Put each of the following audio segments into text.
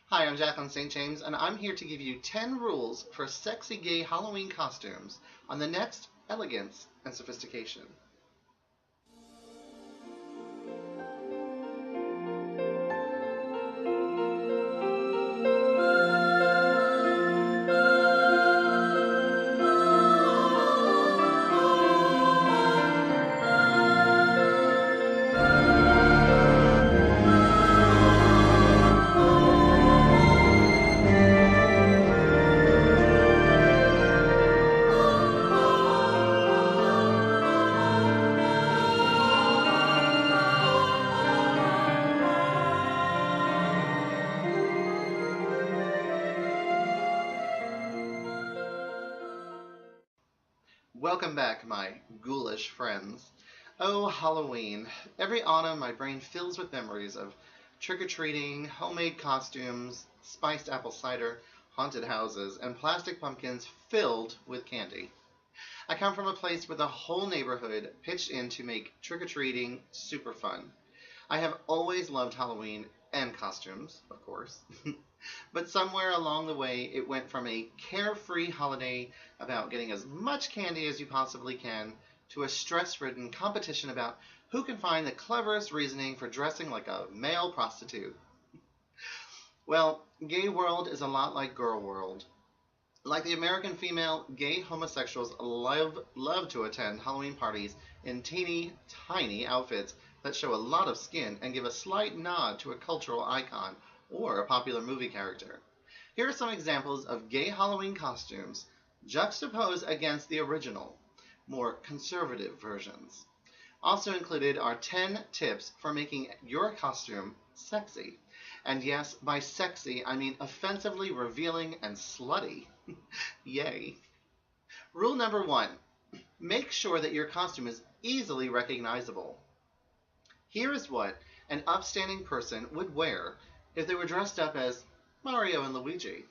Hi, I'm Jaclyn St James, and I'm here to give you 10 rules for sexy gay Halloween costumes on the next Elegance and Sophistication. Welcome back, my ghoulish friends. Oh, Halloween. Every autumn, my brain fills with memories of trick-or-treating, homemade costumes, spiced apple cider, haunted houses, and plastic pumpkins filled with candy. I come from a place where the whole neighborhood pitched in to make trick-or-treating super fun. I have always loved Halloween and costumes, of course. But somewhere along the way, it went from a carefree holiday about getting as much candy as you possibly can to a stress-ridden competition about who can find the cleverest reasoning for dressing like a male prostitute. Well, gay world is a lot like girl world. Like the American female, gay homosexuals love to attend Halloween parties in teeny tiny outfits that show a lot of skin and give a slight nod to a cultural icon or a popular movie character. Here are some examples of gay Halloween costumes juxtaposed against the original, more conservative versions. Also included are 10 tips for making your costume sexy. And yes, by sexy, I mean offensively revealing and slutty. Yay. Rule number 1. Make sure that your costume is easily recognizable. Here is what an upstanding person would wear if they were dressed up as Mario and Luigi.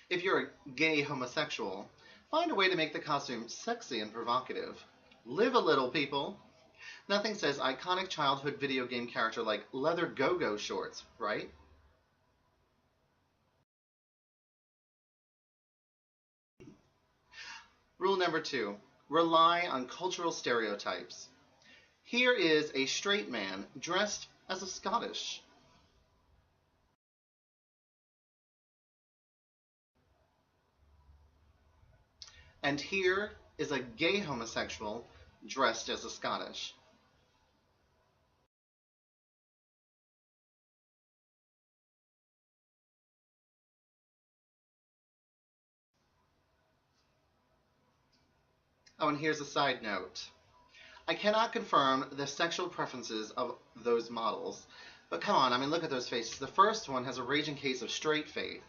If you're a gay homosexual, find a way to make the costume sexy and provocative. Live a little, people. Nothing says iconic childhood video game character like leather go-go shorts, right? Rule number 2. Rely on cultural stereotypes. Here is a straight man dressed as a Scottish. And here is a gay homosexual dressed as a Scottish. Oh, and here's a side note. I cannot confirm the sexual preferences of those models, but come on, I mean, look at those faces. The first one has a raging case of straight faith,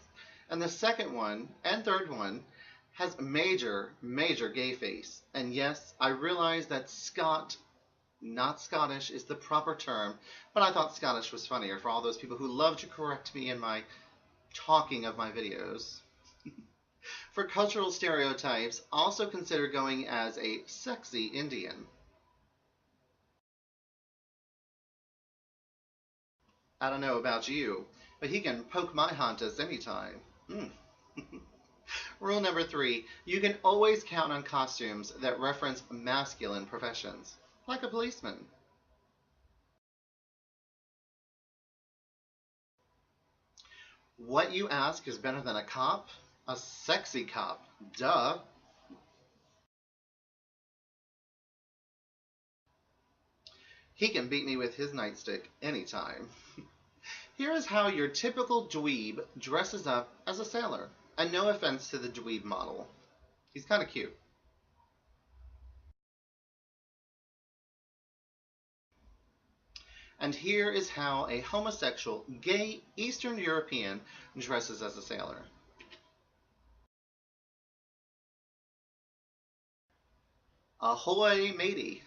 and the second one and third one has major gay face. And yes, I realize that Scot, not Scottish, is the proper term, but I thought Scottish was funnier for all those people who love to correct me in my talking of my videos. For cultural stereotypes, also consider going as a sexy Indian. I don't know about you, but he can poke my haunters anytime. Rule number 3, you can always count on costumes that reference masculine professions, like a policeman. What you ask is better than a cop? A sexy cop, duh. He can beat me with his nightstick anytime. Here is how your typical dweeb dresses up as a sailor. And no offense to the dweeb model. He's kind of cute. And here is how a homosexual, gay Eastern European dresses as a sailor. Ahoy, matey.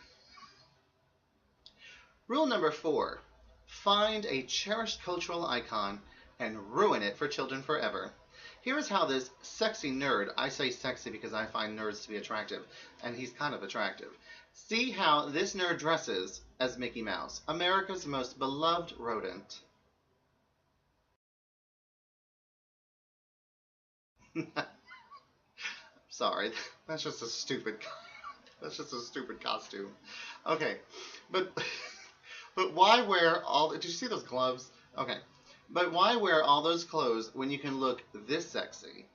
Rule number 4. Find a cherished cultural icon and ruin it for children forever. Here's how this sexy nerd, I say sexy because I find nerds to be attractive, and he's kind of attractive. See how this nerd dresses as Mickey Mouse, America's most beloved rodent. Sorry, that's just a stupid. That's just a stupid costume. Okay, but but why wear all? Did you see those gloves? Okay, but why wear all those clothes when you can look this sexy?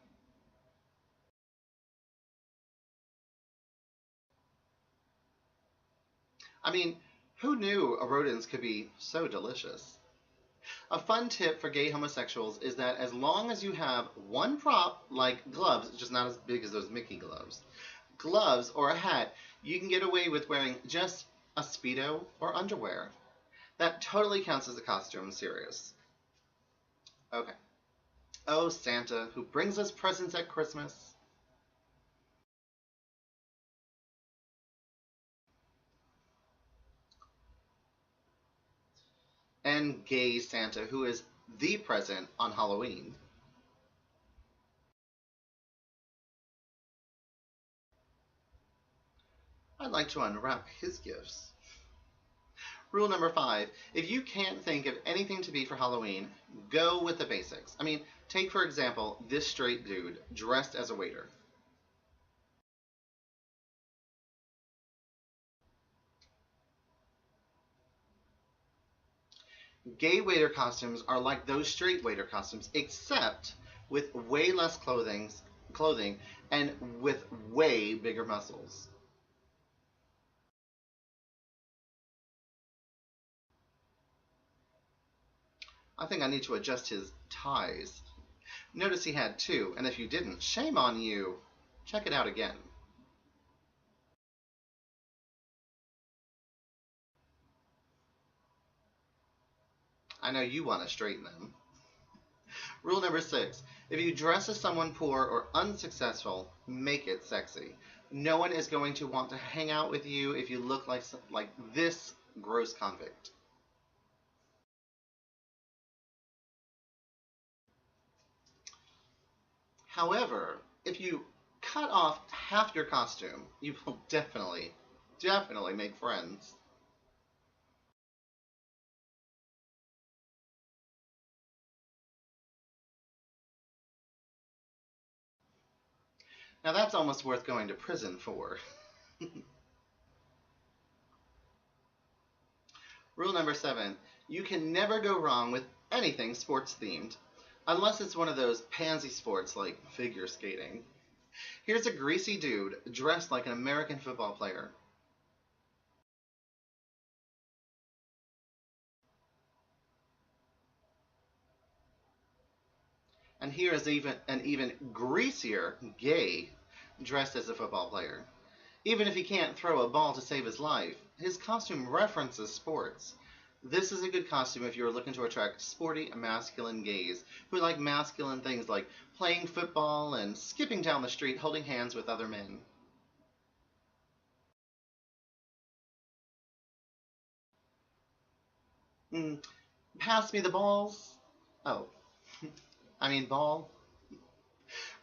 I mean, who knew rodents could be so delicious? A fun tip for gay homosexuals is that as long as you have one prop, like gloves, just not as big as those Mickey gloves, or a hat, you can get away with wearing just a Speedo or underwear. That totally counts as a costume, serious. Okay. Oh, Santa, who brings us presents at Christmas. And gay Santa, who is the present on Halloween. I'd like to unwrap his gifts. Rule number 5, if you can't think of anything to be for Halloween, go with the basics. I mean, take for example this straight dude dressed as a waiter. Gay waiter costumes are like those straight waiter costumes, except with way less clothing and with way bigger muscles. I think I need to adjust his ties. Notice he had two, and if you didn't, shame on you. Check it out again. I know you want to straighten them. Rule number 6, if you dress as someone poor or unsuccessful, make it sexy. No one is going to want to hang out with you if you look like this gross convict. However, if you cut off half your costume, you will definitely make friends. Now that's almost worth going to prison for. Rule number 7, you can never go wrong with anything sports themed, unless it's one of those pansy sports like figure skating. Here's a greasy dude dressed like an American football player. And here is an even greasier gay dressed as a football player. Even if he can't throw a ball to save his life, his costume references sports. This is a good costume if you're looking to attract sporty, masculine gays who like masculine things like playing football and skipping down the street holding hands with other men. Mm, pass me the balls. Oh, I mean ball.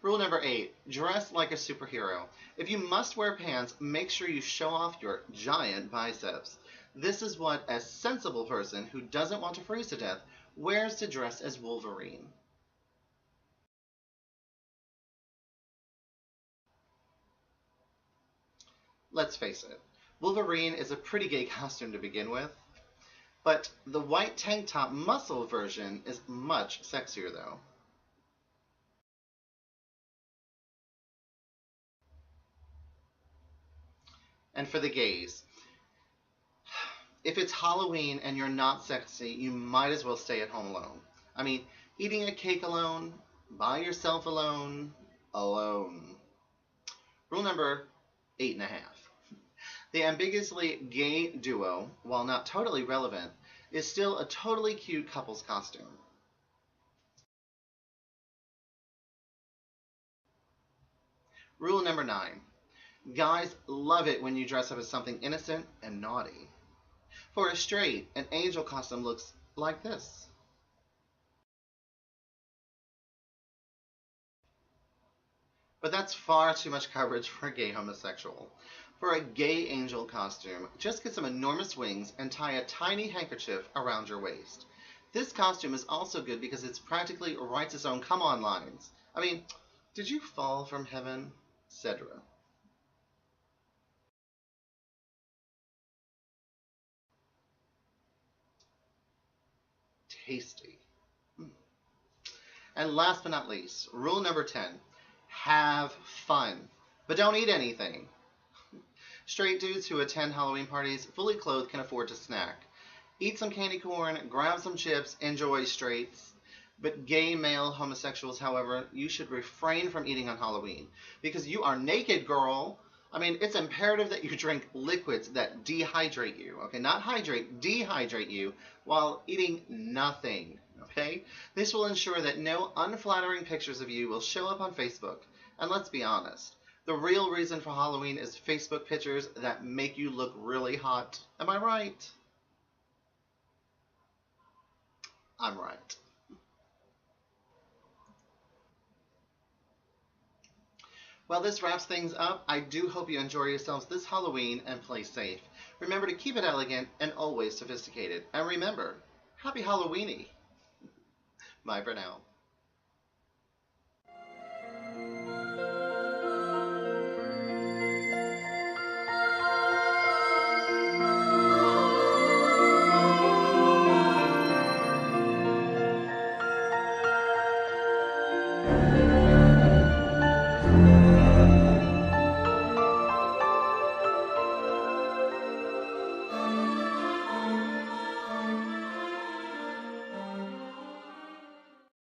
Rule number 8, dress like a superhero. If you must wear pants, make sure you show off your giant biceps. This is what a sensible person who doesn't want to freeze to death wears to dress as Wolverine. Let's face it, Wolverine is a pretty gay costume to begin with, but the white tank top muscle version is much sexier though. And for the gays, if it's Halloween and you're not sexy, you might as well stay at home alone. I mean, eating a cake alone, by yourself alone, alone. Rule number 8.5. The ambiguously gay duo, while not totally relevant, is still a totally cute couple's costume. Rule number 9. Guys love it when you dress up as something innocent and naughty. For a straight, an angel costume looks like this. But that's far too much coverage for a gay homosexual. For a gay angel costume, just get some enormous wings and tie a tiny handkerchief around your waist. This costume is also good because it practically writes its own come on lines. I mean, did you fall from heaven? Etc. Tasty. And last but not least, rule number 10, have fun, but don't eat anything. Straight dudes who attend Halloween parties fully clothed can afford to snack. Eat some candy corn, grab some chips, enjoy straights. But gay male homosexuals, however, you should refrain from eating on Halloween because you are naked, girl. I mean, it's imperative that you drink liquids that dehydrate you, okay? Not hydrate, dehydrate you while eating nothing, okay? This will ensure that no unflattering pictures of you will show up on Facebook. And let's be honest, the real reason for Halloween is Facebook pictures that make you look really hot. Am I right? I'm right. Well, this wraps things up. I do hope you enjoy yourselves this Halloween and play safe. Remember to keep it elegant and always sophisticated. And remember, happy Halloweeny. Bye for now.